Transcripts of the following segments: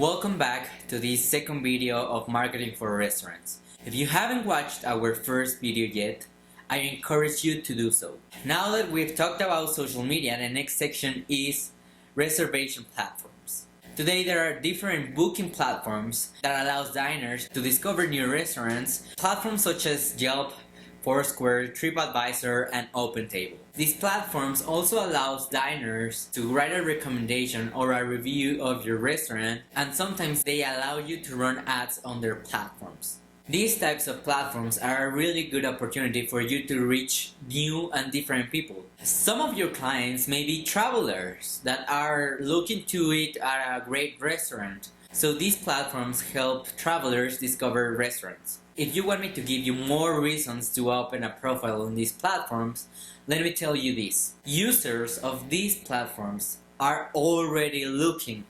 Welcome back to this second video of marketing for restaurants. If you haven't watched our first video yet, I encourage you to do so. Now that we've talked about social media, the next section is reservation platforms. Today there are different booking platforms that allows diners to discover new restaurants. Platforms such as Yelp, Foursquare, TripAdvisor, and OpenTable. These platforms also allows diners to write a recommendation or a review of your restaurant, and sometimes they allow you to run ads on their platforms. These types of platforms are a really good opportunity for you to reach new and different people. Some of your clients may be travelers that are looking to eat at a great restaurant. So these platforms help travelers discover restaurants. If you want me to give you more reasons to open a profile on these platforms, let me tell you this. Users of these platforms are already looking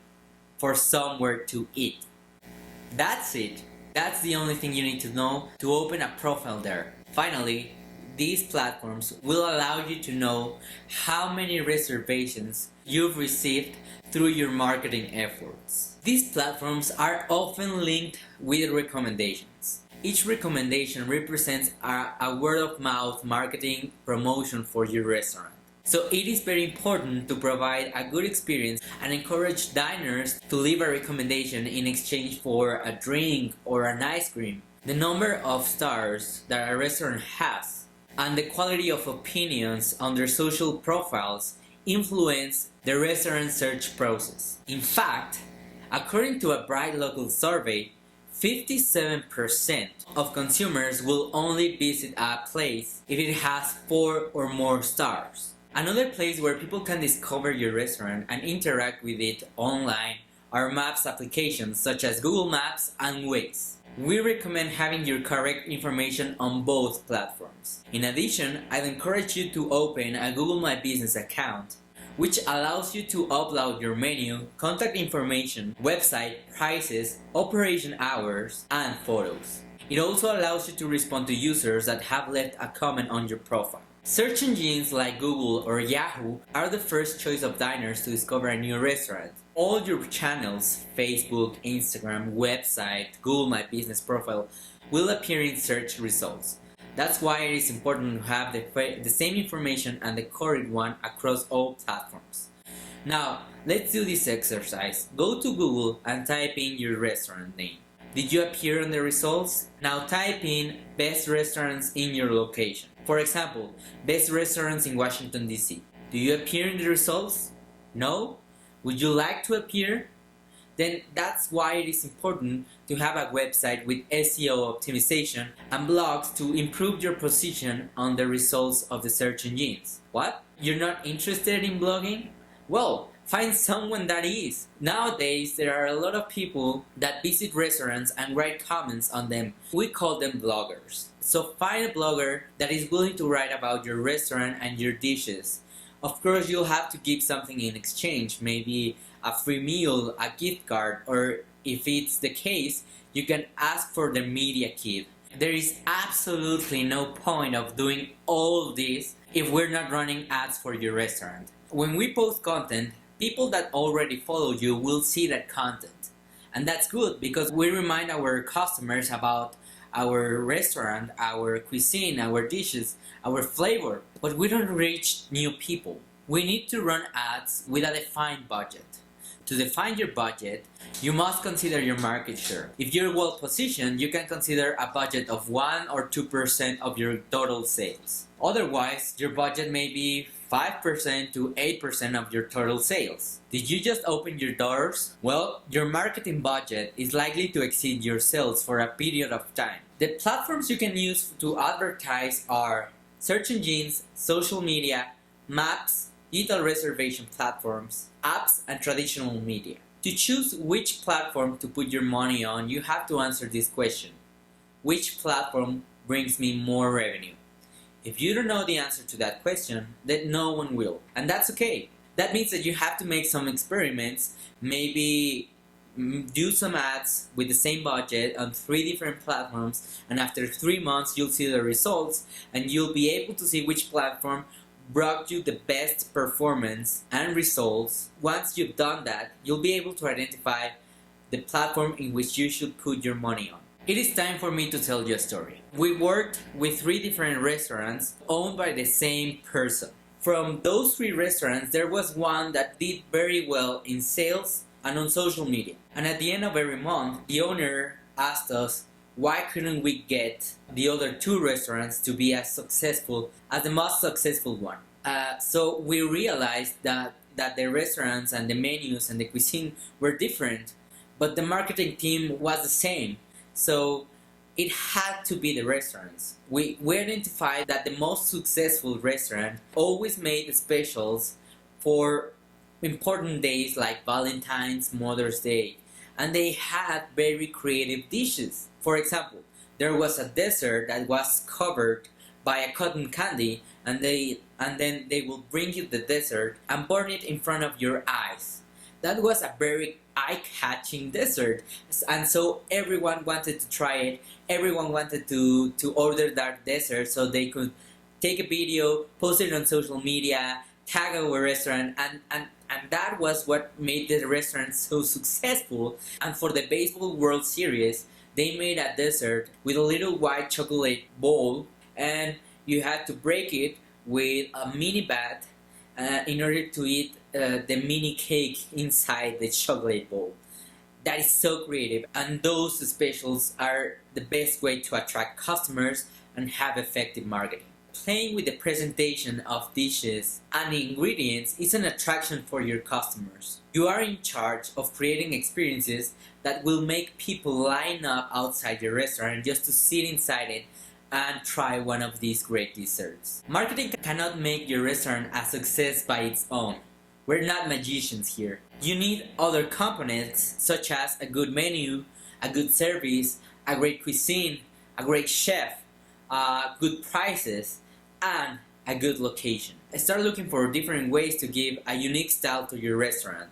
for somewhere to eat. That's it. That's the only thing you need to know to open a profile there. Finally, these platforms will allow you to know how many reservations you've received through your marketing efforts. These platforms are often linked with recommendations. Each recommendation represents a word-of-mouth marketing promotion for your restaurant. So it is very important to provide a good experience and encourage diners to leave a recommendation in exchange for a drink or an ice cream. The number of stars that a restaurant has and the quality of opinions on their social profiles influence the restaurant search process. In fact, according to a Bright Local survey, 57% of consumers will only visit a place if it has 4 or more stars. Another place where people can discover your restaurant and interact with it online are Maps applications such as Google Maps and Waze. We recommend having your correct information on both platforms. In addition, I'd encourage you to open a Google My Business account, which allows you to upload your menu, contact information, website, prices, operation hours, and photos. It also allows you to respond to users that have left a comment on your profile. Search engines like Google or Yahoo are the first choice of diners to discover a new restaurant. All your channels, Facebook, Instagram, website, Google My Business profile, will appear in search results. That's why it is important to have the same information and the correct one across all platforms. Now, let's do this exercise. Go to Google and type in your restaurant name. Did you appear on the results? Now type in best restaurants in your location. For example, best restaurants in Washington, D.C. Do you appear in the results? No? Would you like to appear? Then that's why it is important to have a website with SEO optimization and blogs to improve your position on the results of the search engines. What? You're not interested in blogging? Well, find someone that is. Nowadays, there are a lot of people that visit restaurants and write comments on them. We call them bloggers. So find a blogger that is willing to write about your restaurant and your dishes. Of course, you'll have to give something in exchange, maybe a free meal, a gift card, or if it's the case, you can ask for the media kit. There is absolutely no point of doing all this if we're not running ads for your restaurant. When we post content, people that already follow you will see that content. And that's good because we remind our customers about our restaurant, our cuisine, our dishes, our flavor, but we don't reach new people. We need to run ads with a defined budget. To define your budget, you must consider your market share. If you're well positioned, you can consider a budget of 1 or 2% of your total sales. Otherwise, your budget may be 5% to 8% of your total sales. Did you just open your doors? Well, your marketing budget is likely to exceed your sales for a period of time. The platforms you can use to advertise are search engines, social media, maps, digital reservation platforms, apps, and traditional media. To choose which platform to put your money on, you have to answer this question. Which platform brings me more revenue? If you don't know the answer to that question, then no one will. And that's okay. That means that you have to make some experiments, maybe do some ads with the same budget on 3 different platforms, and after 3 months you'll see the results and you'll be able to see which platform brought you the best performance and results. Once you've done that, you'll be able to identify the platform in which you should put your money on. It is time for me to tell you a story. We worked with 3 different restaurants owned by the same person. From those 3 restaurants, there was one that did very well in sales and on social media. And at the end of every month, the owner asked us, why couldn't we get the other 2 restaurants to be as successful as the most successful one? So we realized that the restaurants and the menus and the cuisine were different, but the marketing team was the same. So it had to be the restaurants. We identified that the most successful restaurant always made specials for important days like Valentine's, Mother's Day, and they had very creative dishes. For example, there was a dessert that was covered by a cotton candy, and then they will bring you the dessert and burn it in front of your eyes. That was a very eye-catching dessert, and so everyone wanted to try it. Everyone wanted to order that dessert so they could take a video, post it on social media, tag our restaurant, and that was what made the restaurant so successful. And for the Baseball World Series, they made a dessert with a little white chocolate bowl, and you had to break it with a mini bat in order to eat the mini cake inside the chocolate bowl. That is so creative, and those specials are the best way to attract customers and have effective marketing. Playing with the presentation of dishes and ingredients is an attraction for your customers. You are in charge of creating experiences that will make people line up outside your restaurant just to sit inside it and try one of these great desserts. Marketing cannot make your restaurant a success by its own. We're not magicians here. You need other components such as a good menu, a good service, a great cuisine, a great chef, good prices, and a good location. Start looking for different ways to give a unique style to your restaurant.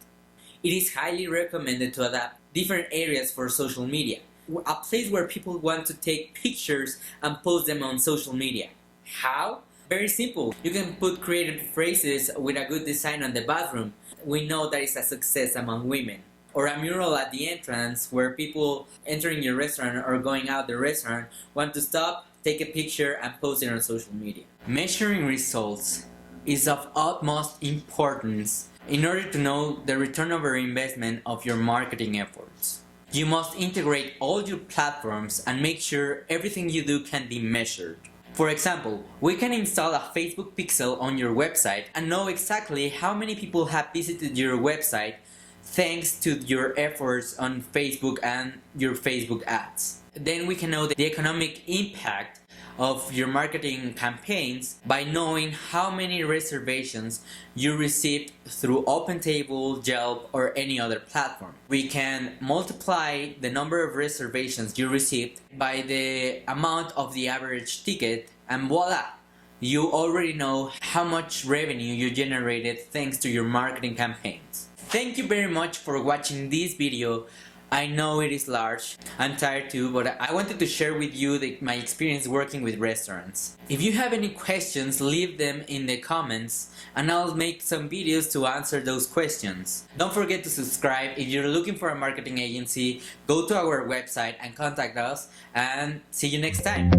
It is highly recommended to adapt different areas for social media. A place where people want to take pictures and post them on social media. How? Very simple. You can put creative phrases with a good design on the bathroom. We know that is a success among women. Or a mural at the entrance where people entering your restaurant or going out the restaurant want to stop, take a picture, and post it on social media. Measuring results is of utmost importance in order to know the return over investment of your marketing efforts. You must integrate all your platforms and make sure everything you do can be measured. For example, we can install a Facebook pixel on your website and know exactly how many people have visited your website thanks to your efforts on Facebook and your Facebook ads. Then we can know the economic impact of your marketing campaigns by knowing how many reservations you received through OpenTable, Yelp, or any other platform. We can multiply the number of reservations you received by the amount of the average ticket, and voila! You already know how much revenue you generated thanks to your marketing campaigns. Thank you very much for watching this video. I know it is large, I'm tired too, but I wanted to share with you my experience working with restaurants. If you have any questions, leave them in the comments and I'll make some videos to answer those questions. Don't forget to subscribe. If you're looking for a marketing agency, go to our website and contact us, and see you next time.